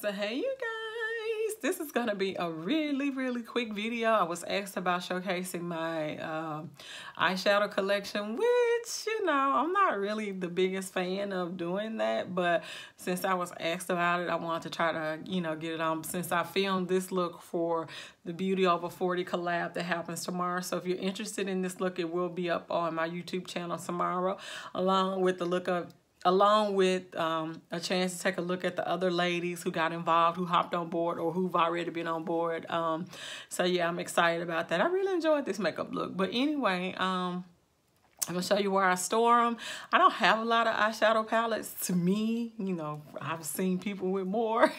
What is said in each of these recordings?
So hey you guys, this is gonna be a really quick video. I was asked about showcasing my eyeshadow collection, which, you know, I'm not really the biggest fan of doing that, but since I was asked about it, I wanted to try to, you know, get it on since I filmed this look for the Beauty Over 40 collab that happens tomorrow. So if you're interested in this look, it will be up on my YouTube channel tomorrow, along with a chance to take a look at the other ladies who got involved, who hopped on board, or who've already been on board. So yeah, I'm excited about that. I really enjoyed this makeup look. But anyway, I'm gonna show you where I store them. I don't have a lot of eyeshadow palettes. To me, you know, I've seen people with more.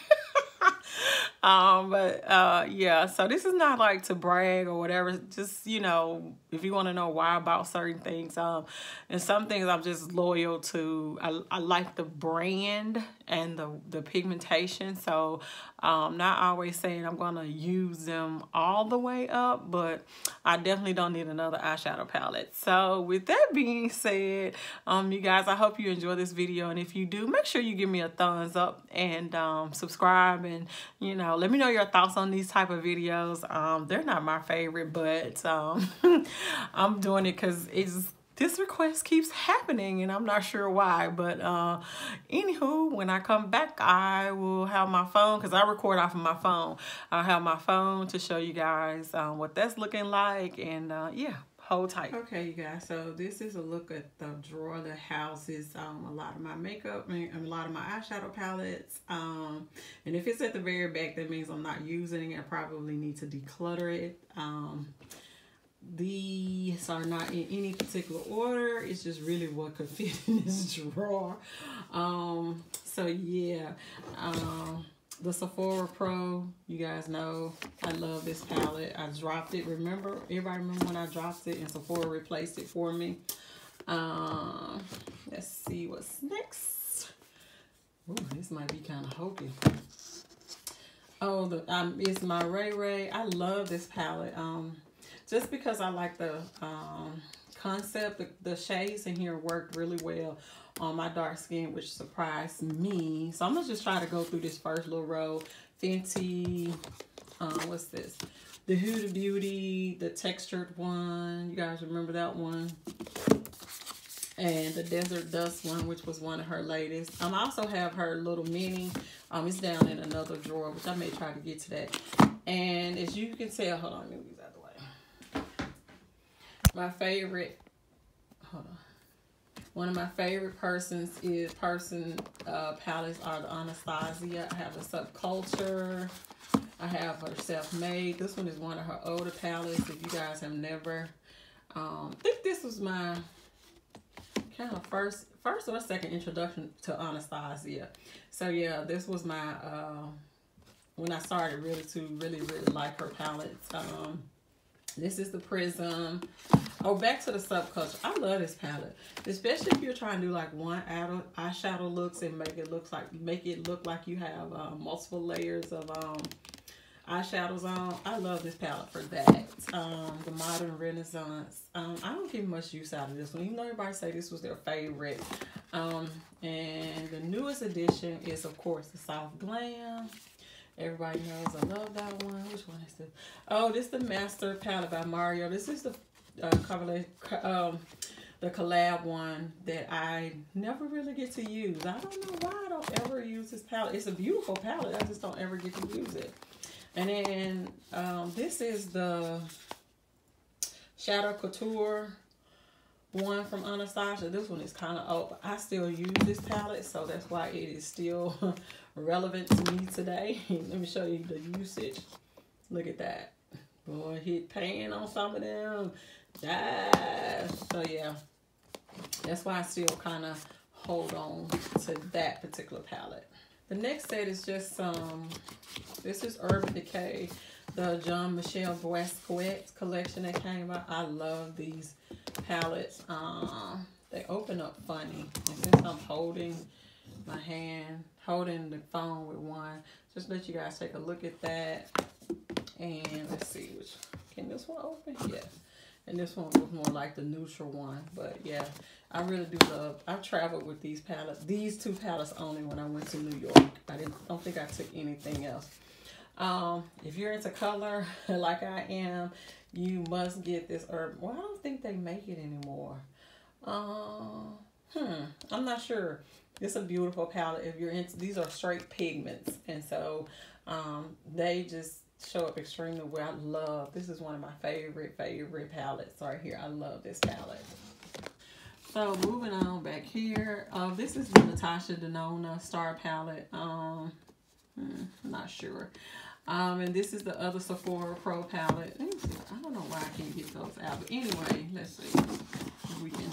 Yeah, so this is not like to brag or whatever. Just, you know, if you want to know why about certain things, and some things I'm just loyal to. I like the brand and the pigmentation, so not always saying I'm gonna use them all the way up, but I definitely don't need another eyeshadow palette. So with that being said, you guys, I hope you enjoy this video, and if you do, make sure you give me a thumbs up and subscribe, and you know, let me know your thoughts on these type of videos. They're not my favorite, but I'm doing it because this request keeps happening and I'm not sure why. But anywho, when I come back, I will have my phone, because I record off of my phone. I'll have my phone to show you guys what that's looking like, and yeah, hold tight. Okay, you guys, so this is a look at the drawer that houses a lot of my makeup and a lot of my eyeshadow palettes. And if it's at the very back, that means I'm not using it. I probably need to declutter it. These are not in any particular order. It's just really what could fit in this drawer. So yeah, the Sephora Pro, you guys know I love this palette. I dropped it. Everybody remember when I dropped it and Sephora replaced it for me? Let's see what's next. Ooh, this might be kind of hokey. Oh, it's my Ray Ray. I love this palette. Just because I like the concept, the shades in here worked really well on my dark skin, which surprised me. So I'm gonna just try to go through this first little row. Fenty, what's this? The Huda Beauty, the textured one. You guys remember that one? And the Desert Dust one, which was one of her latest. I also have her little mini. It's down in another drawer, which I may try to get to that. And as you can tell, hold on, let me move out of the way. My favorite, one of my favorite palettes are the Anastasia. I have the Subculture. I have her Self-Made. This one is one of her older palettes. If you guys have never, I think this was my kind of first or second introduction to Anastasia. So yeah, this was my when I started really like her palettes. This is the Prism. Oh, back to the Subculture. I love this palette, especially if you're trying to do like one eyeshadow looks and make it look like you have multiple layers of eyeshadows on. I love this palette for that. The Modern Renaissance. I don't get much use out of this one, even though everybody say this was their favorite. And the newest edition is, of course, the Soft Glam. Everybody knows I love that one. Which one is this? Oh, this is the Master Palette by Mario. This is the collab one that I never really get to use. I don't know why I don't ever use this palette. It's a beautiful palette. I just don't ever get to use it. And then this is the Shadow Couture one from Anastasia. This one is kind of old, but I still use this palette, so that's why it is still relevant to me today. Let me show you the usage. Look at that. Boy, hit pan on some of them. So yeah, that's why I still kind of hold on to that particular palette. The next set is just this is Urban Decay, the Jean Michel Basquiat collection that came out. I love these palettes. They open up funny, and since I'm holding the phone with one, just let you guys take a look at that. And let's see, can this one open? Yes. And this one was more like the neutral one. But yeah, I really do love, I traveled with these palettes, these two palettes only when I went to New York. Don't think I took anything else. If you're into color like I am, you must get this herb. Well, I don't think they make it anymore. I'm not sure. It's a beautiful palette. If you're into, these are straight pigments, and so they just show up extremely well. I love, this is one of my favorite palettes right here. I love this palette. So moving on back here, this is the Natasha Denona Star Palette. Not sure. And this is the other Sephora Pro palette. Let me see. I don't know why I can't get those out. But anyway, let's see if we can.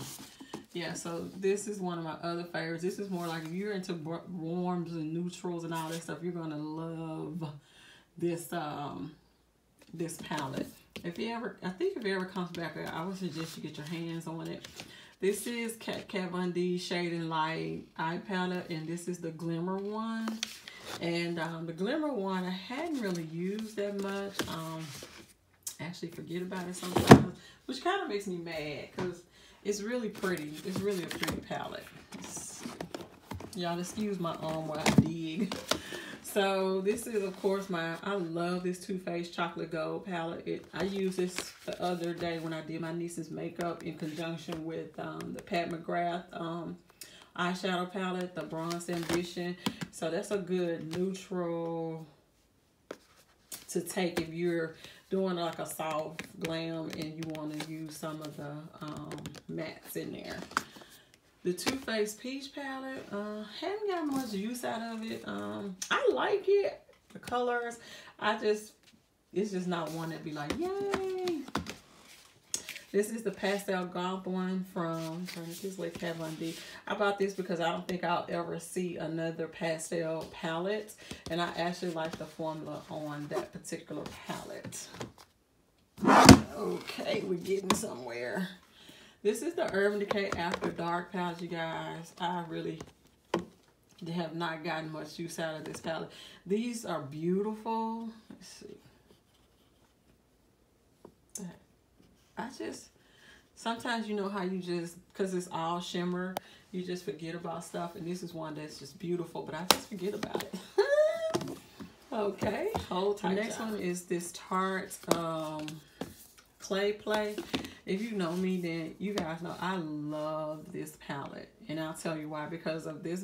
Yeah, so this is one of my other favorites. This is more like if you're into warms and neutrals and all that stuff, you're gonna love this this palette. If you ever, I think if it ever comes back, I would suggest you get your hands on it. This is Kat Von D Shade and Light Eye Palette, and this is the Glimmer one. And the Glimmer one I hadn't really used that much. Actually forget about it sometimes, which kind of makes me mad because it's really pretty. It's really a pretty palette. Y'all excuse my arm while I dig. So this is, of course, I love this Too Faced Chocolate Gold palette. I used this the other day when I did my niece's makeup in conjunction with the Pat McGrath eyeshadow palette, the Bronze Ambition. So that's a good neutral to take if you're doing like a soft glam and you want to use some of the mattes in there. The Too Faced Peach palette, haven't got much use out of it. I like it, the colors. It's just not one that'd be like, yay. This is the Pastel Gold one from, this way, Kat Von D. I bought this because I don't think I'll ever see another pastel palette. And I actually like the formula on that particular palette. Okay, we're getting somewhere. This is the Urban Decay After Dark palette, you guys. I really have not gotten much use out of this palette. These are beautiful. Let's see. Sometimes you know how you just, because it's all shimmer, you just forget about stuff. And this is one that's just beautiful, but I just forget about it. Okay, hold tight. The next one is this Tarte Clay Play. If you know me, then you guys know I love this palette. And I'll tell you why. Because of this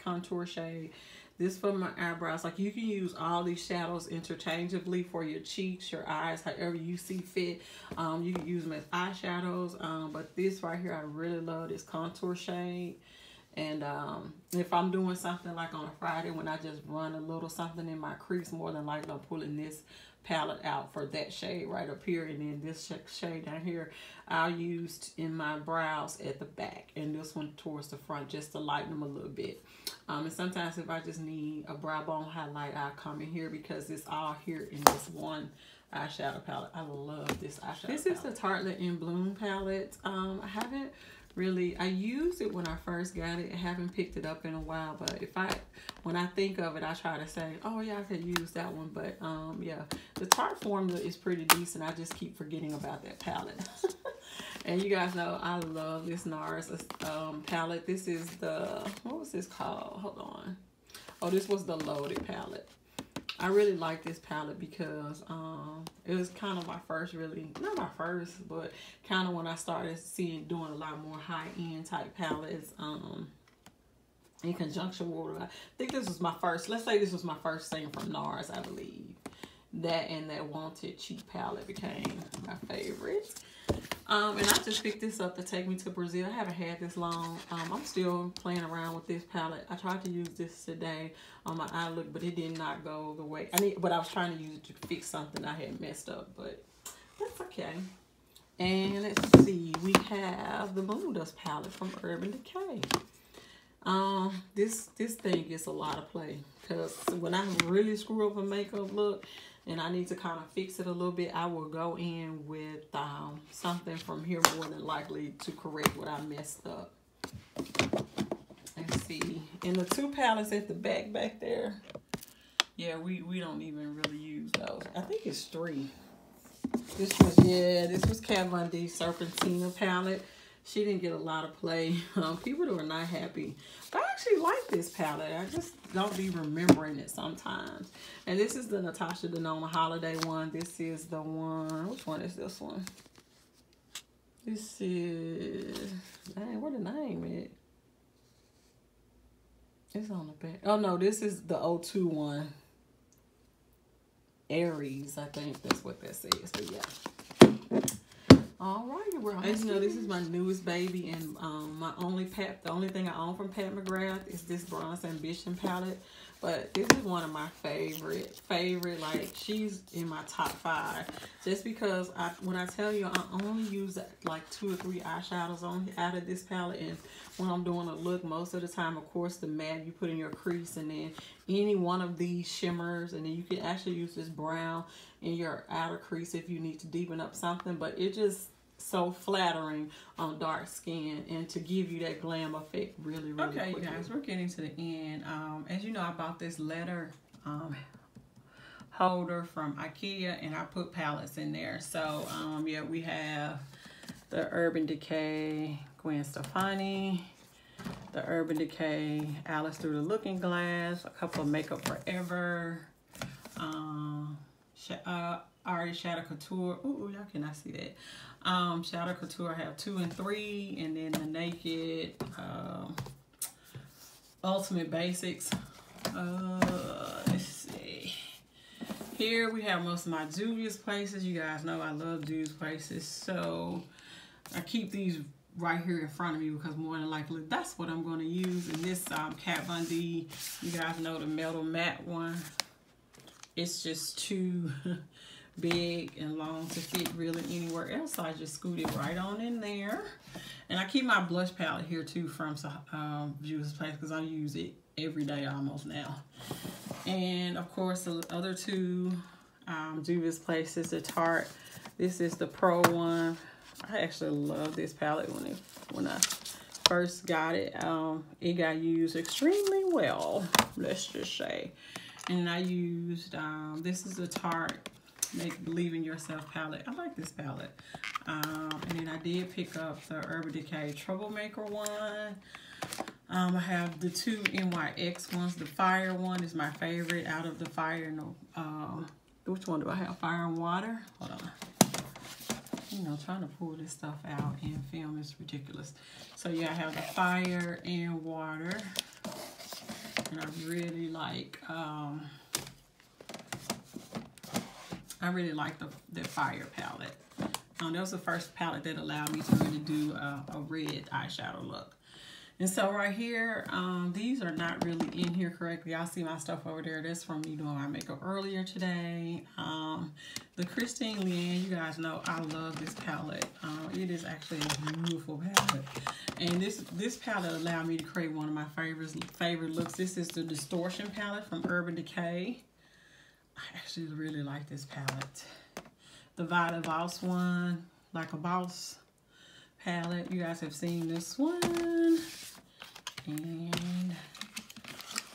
contour shade. This for my eyebrows. Like, you can use all these shadows interchangeably for your cheeks, your eyes, however you see fit. You can use them as eyeshadows. But this right here, I really love this contour shade. And if I'm doing something like on a Friday when I just run a little something in my crease, more than likely I'm pulling this palette out for that shade right up here, and then this shade down here I'll use in my brows at the back, and this one towards the front just to lighten them a little bit. And sometimes if I just need a brow bone highlight, I'll come in here because it's all here in this one eyeshadow palette. I love this eyeshadow palette. This is the Tarte In Bloom palette. I haven't really, I used it when I first got it. I haven't picked it up in a while, but when I think of it, I try to say, oh yeah, I could use that one. But yeah, the Tarte formula is pretty decent. I just keep forgetting about that palette. And you guys know I love this NARS palette. This is the, what was this called? Hold on. Oh, this was the Loaded palette. I really like this palette because it was kind of my first, really, not my first, but kind of when I started doing a lot more high-end type palettes in conjunction with, I think this was my first, let's say this was my first thing from NARS, I believe. That and that Wanted Cheap palette became my favorite. And I just picked this up to take me to Brazil. I haven't had this long. I'm still playing around with this palette. I tried to use this today on my eye look, but it did not go the way but I was trying to use it to fix something I had messed up, but that's okay. And let's see, we have the Moon Dust palette from Urban Decay. This thing gets a lot of play because when I really screw up a makeup look and I need to kind of fix it a little bit, I will go in with something from here more than likely to correct what I messed up. Let's see. And the two palettes at the back there, yeah, we don't even really use those. I think it's 3. This was Kat Von D's Serpentina palette. She didn't get a lot of play. People were not happy. But I actually like this palette. I just don't be remembering it sometimes. And this is the Natasha Denona Holiday one. This is the one. Which one is this one? This is... Dang, where the name at? It's on the back. Oh, no. This is the 02 one. Aries, I think that's what that says. But yeah. All right, well, as you know, this is my newest baby, and the only thing I own from Pat McGrath is this Bronze Ambition palette. But this is one of my favorite. Like, she's in my top 5. Just because when I tell you, I only use like 2 or 3 eyeshadows out of this palette, and when I'm doing a look, most of the time, of course, the matte you put in your crease, and then any one of these shimmers, and then you can actually use this brown in your outer crease if you need to deepen up something. But it just so flattering on dark skin, and to give you that glam effect really okay quickly. You guys, we're getting to the end. As you know, I bought this letter holder from IKEA, and I put palettes in there. So yeah, we have the Urban Decay Gwen Stefani, the Urban Decay Alice Through the Looking Glass, a couple of Makeup Forever, Eyeshadow Couture. Ooh, y'all cannot see that. Shadow Couture, I have 2 and 3, and then the Naked Ultimate Basics. Let's see. Here we have most of my Juvia's Places. You guys know I love Juvia's Places, so I keep these right here in front of me because more than likely that's what I'm going to use. And this Kat Von D, you guys know the Metal Matte one. It's just too big and long to fit really anywhere else, so I just scoot it right on in there. And I keep my blush palette here too from Juvia's Place because I use it every day almost now. And of course the other 2 Juvia's Places, the Tarte. This is the Pro one. I actually love this palette when I first got it. It got used extremely well, let's just say. And I used this is a Tarte Believe in Yourself palette. I like this palette. And then I did pick up the Urban Decay Troublemaker one. I have the 2 NYX ones. The Fire one is my favorite out of the Fire. No, which one do I have? Fire and Water. Hold on. You know, trying to pull this stuff out in film is ridiculous. So yeah, I have the Fire and Water, and I really like the Fire palette. That was the first palette that allowed me to really do a red eyeshadow look. And so right here, these are not really in here correctly. Y'all see my stuff over there. That's from me doing my makeup earlier today. The Christine Leanne, you guys know I love this palette. It is actually a beautiful palette. And this palette allowed me to create one of my favorite looks. This is the Distortion palette from Urban Decay. I actually really like this palette. The Vita Voss one, Like a Boss palette. You guys have seen this one. And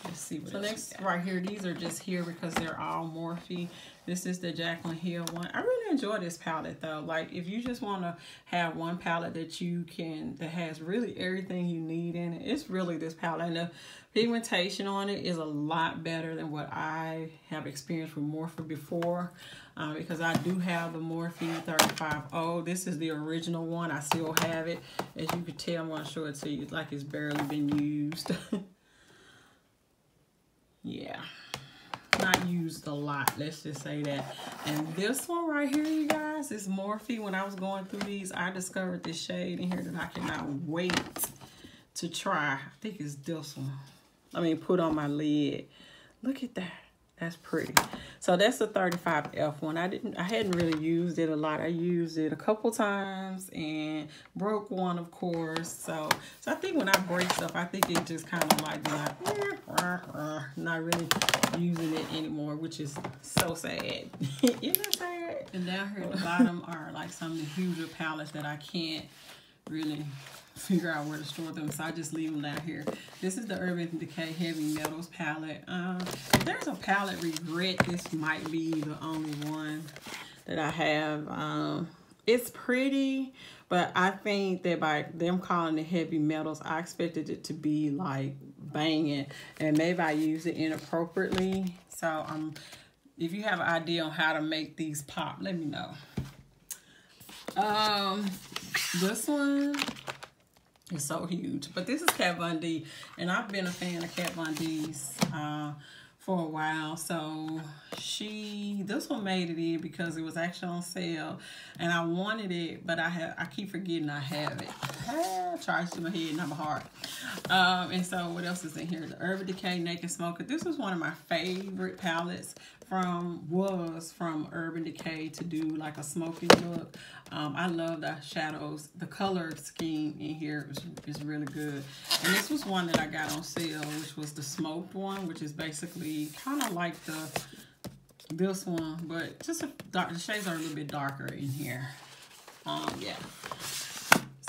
let's see what else. So next right here, these are just here because they're all Morphe. This is the Jaclyn Hill one. I really enjoy this palette though. Like if you just want to have one palette that has really everything you need in it, it's really this palette. And the pigmentation on it is a lot better than what I have experienced with Morphe before. Because I do have the Morphe 35O. This is the original one. I still have it. As you can tell, I'm going to show it to you. It's like it's barely been used. Yeah. Not used a lot. Let's just say that. And this one right here, you guys, is Morphe. When I was going through these, I discovered this shade in here that I cannot wait to try. I think it's this one. I mean, put on my lid. Look at that. That's pretty. So that's the 35F one. I hadn't really used it a lot. I used it a couple times and broke one, of course. So I think when I break stuff, I think it just kind of like not really using it anymore, which is so sad. Isn't that sad? And down here at the bottom are like some of the huger palettes that I can't really figure out where to store them, so I just leave them down here. This is the Urban Decay Heavy Metals palette. If there's a palette regret, this might be the only one that I have. It's pretty, but I think that by them calling it heavy metals, I expected it to be like banging, and maybe I use it inappropriately. So if you have an idea on how to make these pop, let me know. This one is so huge, but this is Kat Von D, and I've been a fan of Kat Von D's for a while. So this one made it in because it was actually on sale, and I wanted it, but I keep forgetting I have it. Charged to my head, not my heart. And so what else is in here? The Urban Decay Naked Smoker. This was one of my favorite palettes from Urban Decay to do like a smoky look. I love the shadows. The color scheme in here is really good. And this was one that I got on sale, which was the smoked one, which is basically kind of like this one, but just the shades are a little bit darker in here. Yeah.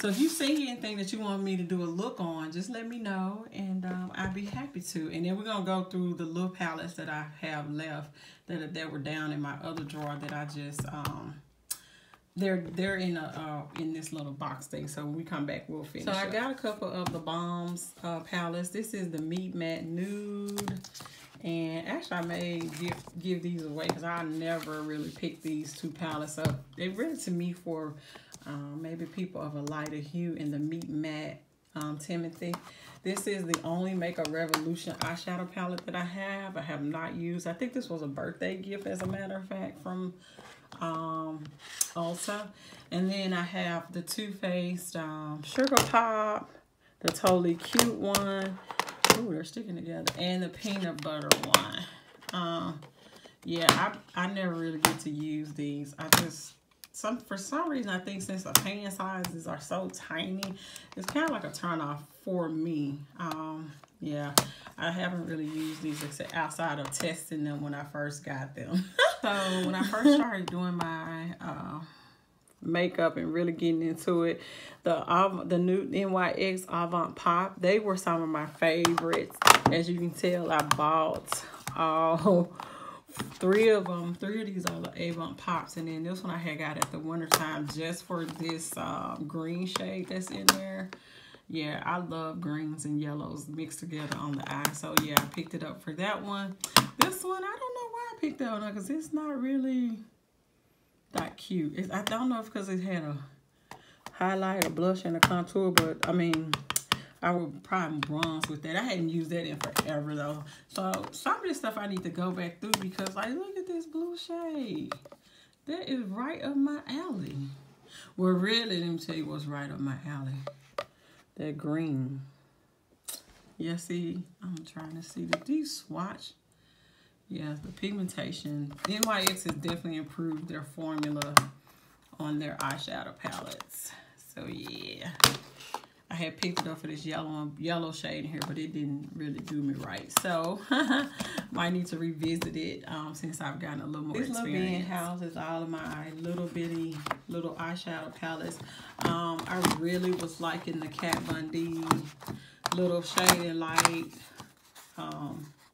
So if you see anything that you want me to do a look on, just let me know, and I'd be happy to. And then we're gonna go through the little palettes that I have left that were down in my other drawer that I just they're in this little box thing. So when we come back, we'll finish. So I got a couple of the Bombs palettes. This is the Meat Matte Nude. And actually, I may give these away because I never really picked these two palettes up. They're really to me for maybe people of a lighter hue in the Meat Matte Timothy. This is the only Make a Revolution eyeshadow palette that I have not used. I think this was a birthday gift, as a matter of fact, from Ulta. And then I have the Too Faced Sugar Pop, the Totally Cute one. Ooh, they're sticking together. And the Peanut Butter one. Yeah, I never really get to use these. For some reason, I think since the pan sizes are so tiny, it's kind of like a turn off for me. Yeah, I haven't really used these except outside of testing them when I first got them. So when I first started doing my makeup and really getting into it, the new NYX Avant Pop, they were some of my favorites. As you can tell, I bought three of these are the Avant Pops, and then this one I had got at the wintertime just for this green shade that's in there. Yeah, I love greens and yellows mixed together on the eye. So yeah, I picked it up for that one. This one, I don't know why I picked that one up because it's not really that cute. I don't know if because it had a highlight, a blush, and a contour, but I mean, I would probably bronze with that. I hadn't used that in forever though. So some of this stuff I need to go back through because like, look at this blue shade. That is right up my alley. Well, really, let me tell you what's right up my alley. That green. Yeah, see, I'm trying to see these swatch. Yeah, the pigmentation. NYX has definitely improved their formula on their eyeshadow palettes. So yeah, I had picked it up for this yellow shade in here, but it didn't really do me right. So might need to revisit it since I've gotten a little more experience. This little bin houses all of my little eyeshadow palettes. I really was liking the Kat Von D little Shading Light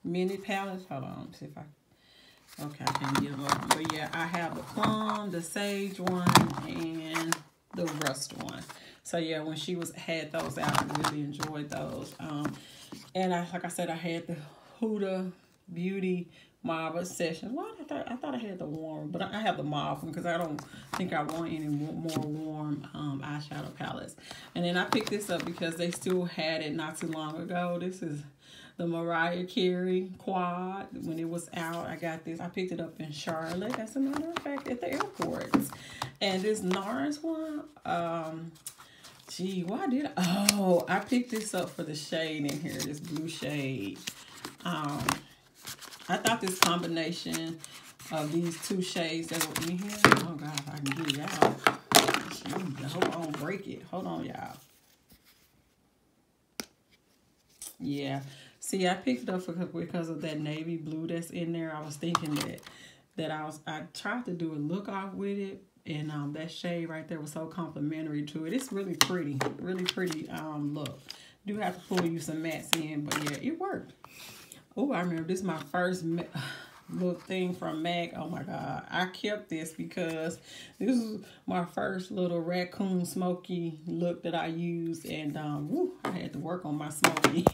mini palettes. Hold on, see if okay, I can't get them open. But yeah, I have the Plum, the Sage one, and the Rust one. So yeah, when she had those out, I really enjoyed those. And like I said, I had the Huda Beauty Mauve Session. Well, I thought I had the warm, but I have the mauve one because I don't think I want any more warm eyeshadow palettes. And then I picked this up because they still had it not too long ago. This is the Mariah Carey Quad. When it was out, I got this. I picked it up in Charlotte, as a matter of fact, at the airport. And this NARS one, gee, why did I picked this up for the shade in here, this blue shade. I thought this combination of these two shades that were in here, oh God, if I can get it out. I hope I don't break it. Hold on, y'all. Yeah. See, I picked it up because of that navy blue that's in there. I was thinking that I tried to do a look off with it, and that shade right there was so complimentary to it. It's really pretty look. Do have to pull you some mattes in, but yeah, it worked. Oh, I remember this is my first little thing from MAC. Oh my God. I kept this because this is my first little raccoon smoky look that I used. And woo, I had to work on my smoky.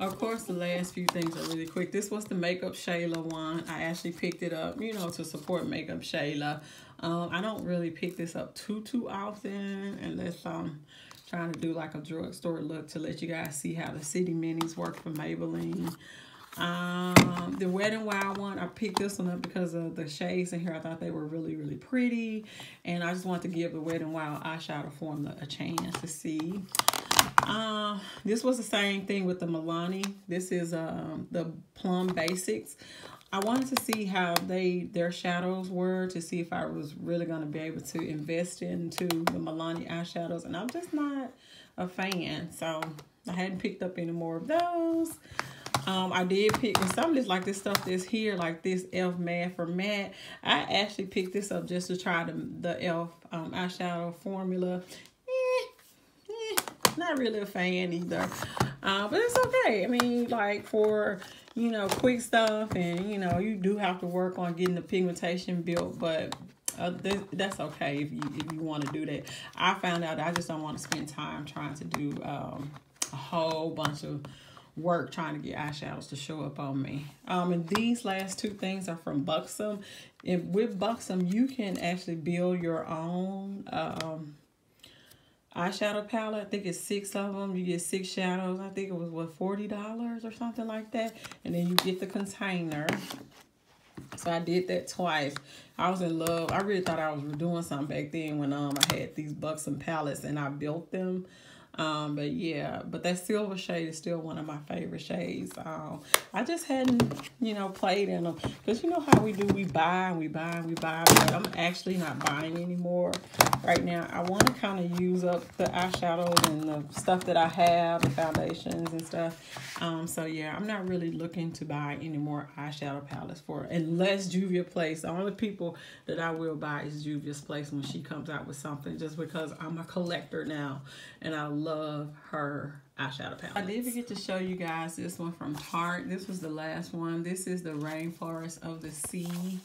Of course, the last few things are really quick. This was the Makeup Shayla one. I actually picked it up, you know, to support Makeup Shayla. I don't really pick this up too often unless I'm trying to do like a drugstore look to let you guys see how the City Minis work for Maybelline. The Wet n Wild one, I picked this one up because of the shades in here. I thought they were really pretty, and I just wanted to give the Wet n Wild eyeshadow formula a chance to see. This was the same thing with the Milani. This is the Plum Basics. I wanted to see how their shadows were, to see if I was really going to be able to invest into the Milani eyeshadows, and I'm just not a fan, so I hadn't picked up any more of those. I did pick, and some of this, like this stuff that's here, like this e.l.f. Matte for Matte. I actually picked this up just to try the e.l.f. Eyeshadow formula. Not really a fan either, but it's okay. I mean, like for, you know, quick stuff, and you know, you do have to work on getting the pigmentation built, but that's okay if you want to do that. I found out that I just don't want to spend time trying to do a whole bunch of work trying to get eyeshadows to show up on me. And these last two things are from Buxom. And with Buxom, you can actually build your own eyeshadow palette. I think it's 6 of them. You get 6 shadows. I think it was, what, $40 or something like that. And then you get the container. So I did that twice. I was in love. I really thought I was doing something back then when I had these Buxom palettes and I built them. But yeah, but that silver shade is still one of my favorite shades. I just hadn't, you know, played in them, because you know how we do, we buy and we buy and we buy, but I'm actually not buying anymore right now. I want to kind of use up the eyeshadows and the stuff that I have, the foundations and stuff. So yeah, I'm not really looking to buy any more eyeshadow palettes unless Juvia's Place. The only people that I will buy is Juvia's Place when she comes out with something, just because I'm a collector now and I love her eyeshadow palette. I did forget to show you guys this one from Tarte. This was the last one. This is the Rainforest of the Sea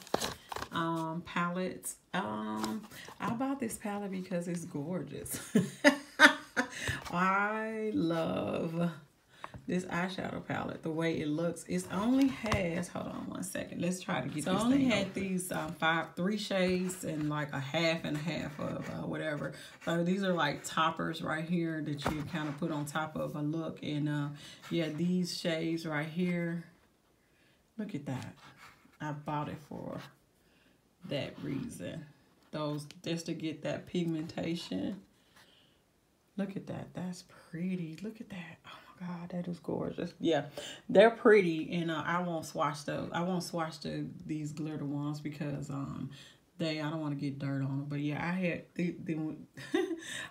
palette. I bought this palette because it's gorgeous. I love this eyeshadow palette, the way it looks. It only has, hold on one second, let's try to get this thing. So I only had these 3 shades and like a half and a half of whatever. So these are like toppers right here that you kind of put on top of a look. And yeah, these shades right here, look at that. I bought it for that reason. Those, just to get that pigmentation. Look at that, that's pretty. Look at that. Oh my God, that is gorgeous. Yeah, they're pretty, and I won't swatch those. I won't swatch these glitter ones because I don't want to get dirt on them. But yeah, I had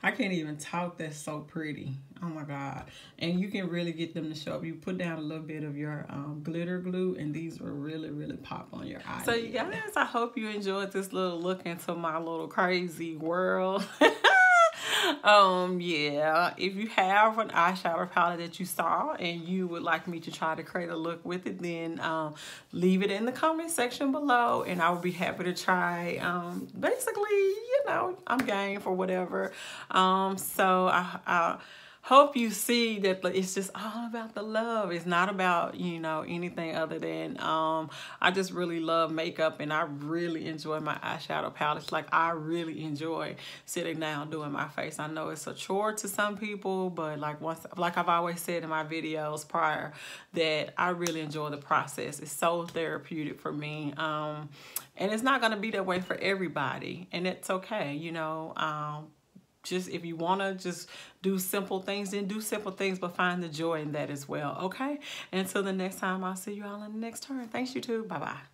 I can't even talk. That's so pretty. Oh my God. And you can really get them to show up. You put down a little bit of your glitter glue, and these will really pop on your eyes. So you guys, I hope you enjoyed this little look into my little crazy world. Yeah, if you have an eyeshadow palette that you saw and you would like me to try to create a look with it, then leave it in the comment section below, and I will be happy to try. Basically, you know, I'm game for whatever. So I hope you see that it's just all about the love. It's not about, you know, anything other than I just really love makeup, and I really enjoy my eyeshadow palettes. Like, I really enjoy sitting down doing my face. I know it's a chore to some people, but like I've always said in my videos prior, that I really enjoy the process. It's so therapeutic for me. And it's not gonna be that way for everybody, and it's okay, you know. Just if you want to just do simple things, then do simple things, but find the joy in that as well, okay? Until the next time, I'll see you all in the next turn. Thanks, YouTube. Bye-bye.